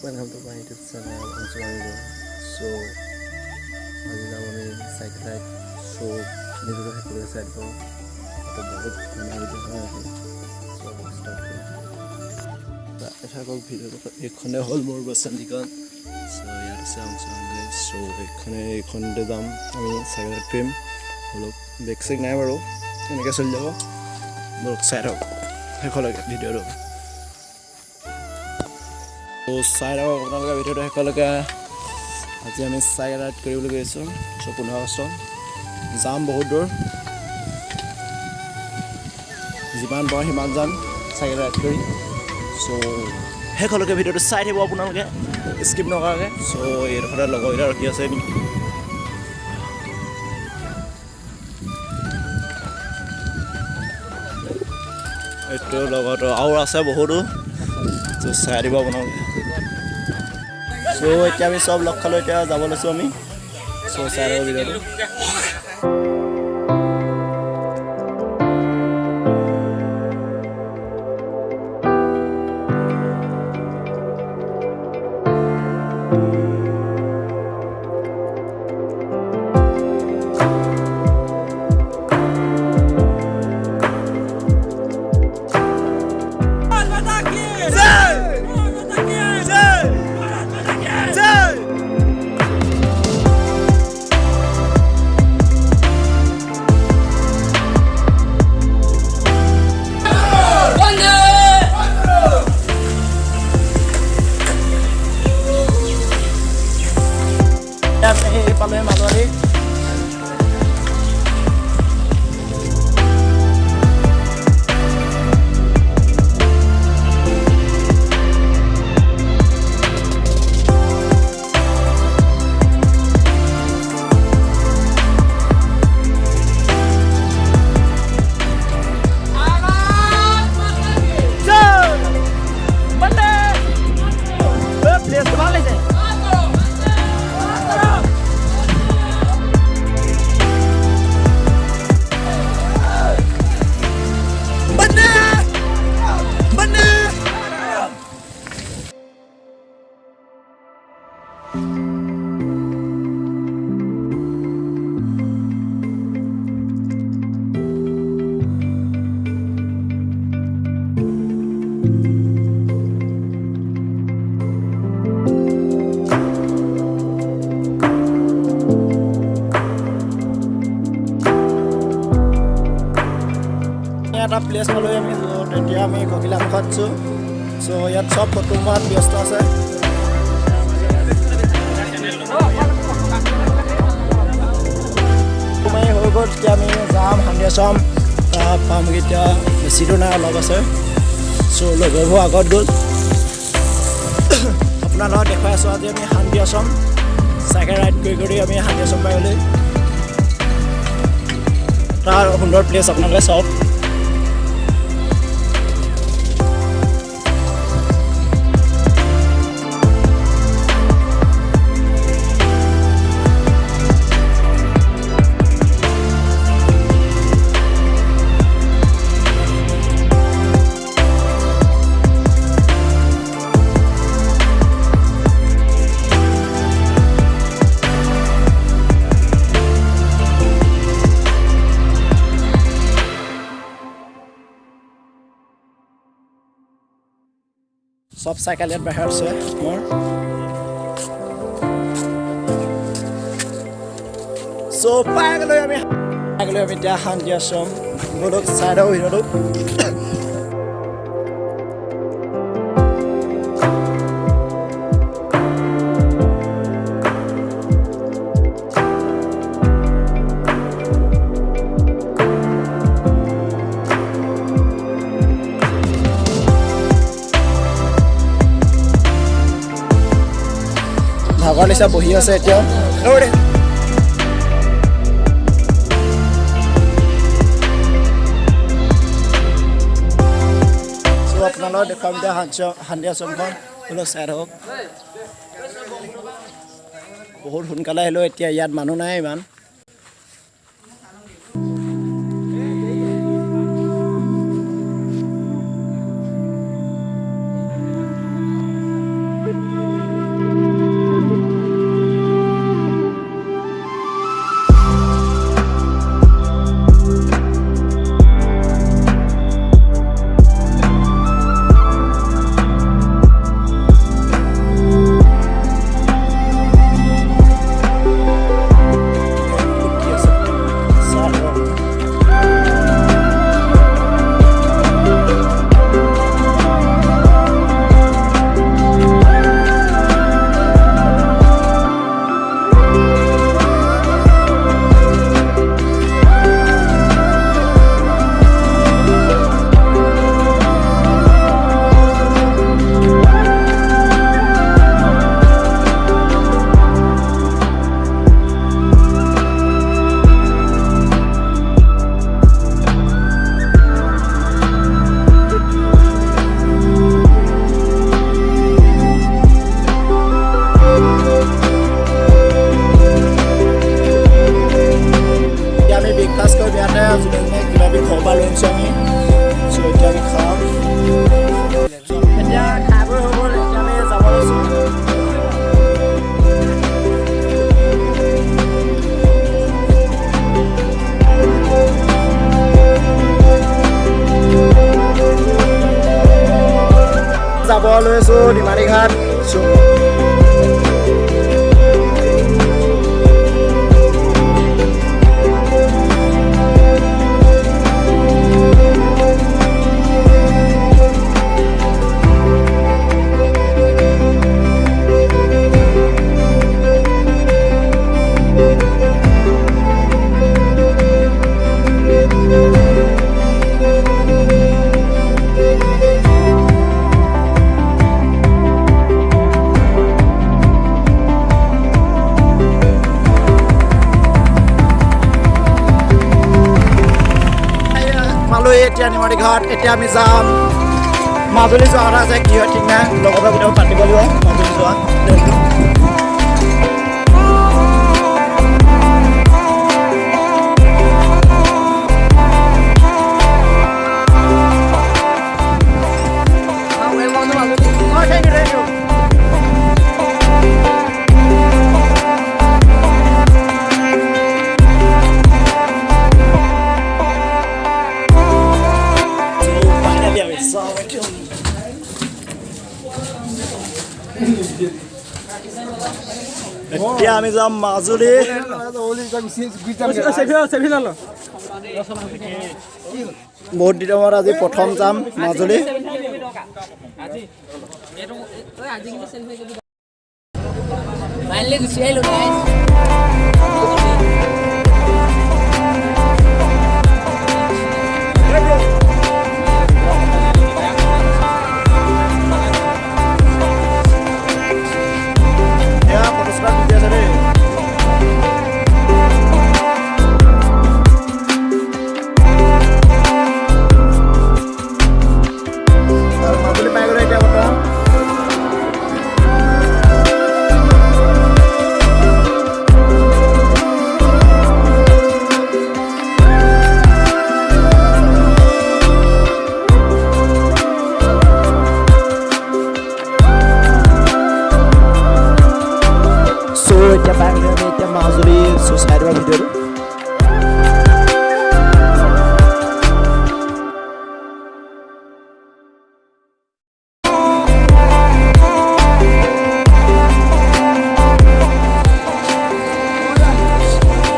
Welcome to my YouTube channel, Anshuman Gogoi. So, আজি যাম আমি সাইকেল রাইড সো নিজেকে হেঁটে সাইড করব তো বহুত ধুনীয়া ভিডিঅ' হয় আজি সো ষ্টাৰ্ট কৰিম এটা কক ভিডিঅ' এইখনে হ'ল মোৰ বসন্তিকন সো ইয়াত আছে Anshuman Gogoi সো এইখনতে যাম আমি সাইকেল ৰাইড কৰিম অলপ বেক চেক নাই বাৰু এনেকৈ চলি যাব মোৰ চাই হওক শেষলৈকে ভিডিঅ'টো তো চাই হওক আপোনালোকে ভিডিঅ'টো শেষলৈকে আজি আমি সাইকেল ৰাইড কৰিবলৈ গৈছোঁ 15 আগষ্ট যাম বহুত দূৰ যিমান পাওঁ সিমান যাম সাইকেল ৰাইড কৰি সো শেষলৈকে ভিডিঅ'টো চাই থাকিব আপোনালোকে স্কিপ নকৰাকৈ সো এইডোখৰতে লগৰকেইটা ৰখি আছে নেকি এইটো লগতো আৰু আছে বহুতো তো চাই দিব আপোনালোকে সো এতিয়া আমি সব লগ খালোঁ এতিয়া যাব লৈছোঁ আমি সো চাই দিব ভিডিঅ'টো পালে মাজৰি এটা প্লেচ পালোঁ আমি তেতিয়া আমি ককিলামুখত আছোঁ সো ইয়াত সব ফটো মাৰাত ব্যস্ত আছে হৈ গ'ল তেতিয়া আমি যাম সন্ধিয়া চাম পামগৈ এতিয়া বেছি দূৰ নাই অলপ আছে সো লগৰবোৰ আগত গ'ল আপোনাৰ লগত দেখুৱাই আছোঁ আজি আমি সন্ধিয়া চাম চাইকেল ৰাইড কৰি আমি সন্ধিয়া চাম পাই তাৰ সুন্দৰ প্লেচ আপোনালোকে চাওক সব সাইকেল ইয়াত বাহিৰ আছে মোৰ সো পাই গ'লো আমি এতিয়া সন্ধিয়া চাম বলক চাই দিওঁ ভিডিঅ'টো ভাগৰ নিচা বহি আছে এতিয়া আপোনালোক দেখাম এতিয়া সন্ধিয়া চমখন অলপ চাই হওক বহুত সোনকালে আহিলোঁ এতিয়া ইয়াত মানুহ নাই ইমান লৈ আছোঁ নিমাতী ঘাট। এতিয়া নিমাতী ঘাট এতিয়া আমি যাম মাজুলী যোৱা কথা আছে কি হয় ঠিক নাই লগতে ভিতৰত পাতিব লাগিব মাজুলী যোৱা এতিয়া আমি যাম মাজুলী বহুত দিনৰ মূৰত আজি প্ৰথম যাম মাজুলী মাজুলী ছ'চাইটিৰ ভিডিঅ'টো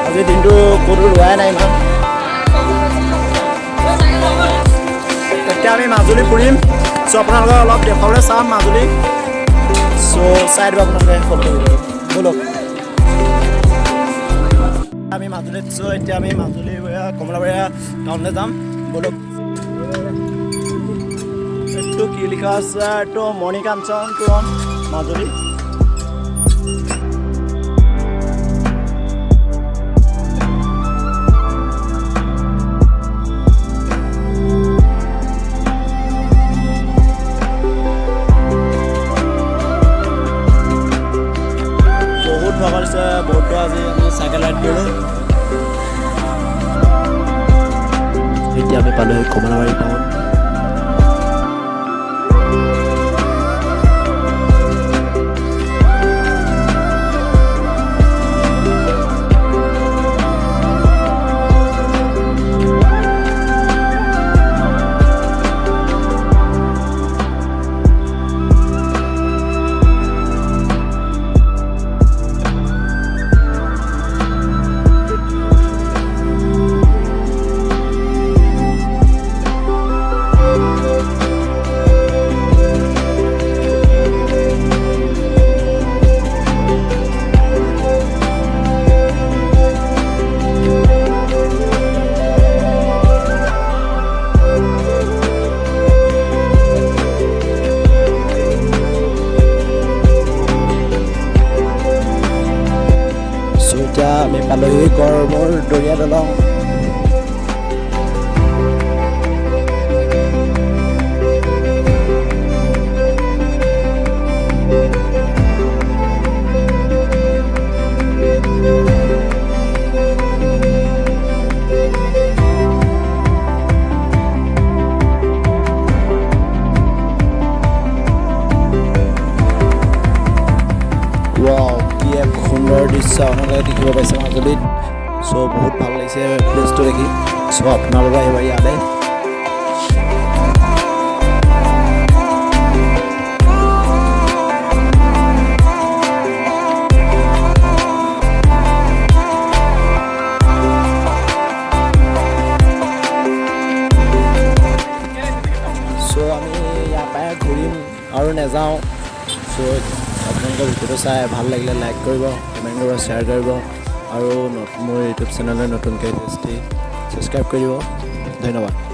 আজি দিনটো ক'তো লোৱাই নাই ইমান এতিয়া আমি মাজুলী ফুৰিম চ' আপোনালোকে অলপ দেখুৱাবলৈ চাম মাজুলী চ' চাই দিব আপোনালোকে ফটো ব'লক আমি মাজুলীত আছোঁ এতিয়া আমি মাজুলী কমলাবাৰীয়া টাউনলৈ যাম ব'লক এইটো কি লিখা আছে এইটো মণিকাঞ্চন তোৰণ মাজুলী বহুত ভাগৰ আছে বহুতো আজি আমি চাইকেল ৰাইড কৰিলোঁ এতিয়া আমি পালোঁ কমলাবাৰী টাউন এতিয়া আমি পালোহি গড়মূৰ দৰিয়া দলং সুন্দৰ দৃশ্য আপোনালোকে দেখিব পাইছে মাজুলীত চ' বহুত ভাল লাগিছে প্লেচটো দেখি চ' আপোনালোকে আহিব ইয়ালৈ আৰু নাযাওঁ। চ' আপোনালোকে ভিডিঅ'টো চাই ভাল লাগিলে লাইক কৰিব, কমেণ্ট কৰিব, শ্বেয়াৰ কৰিব আৰু মোৰ ইউটিউব চেনেললৈ নতুনকৈ ছাবস্ক্ৰাইব কৰি দিব। ধন্যবাদ।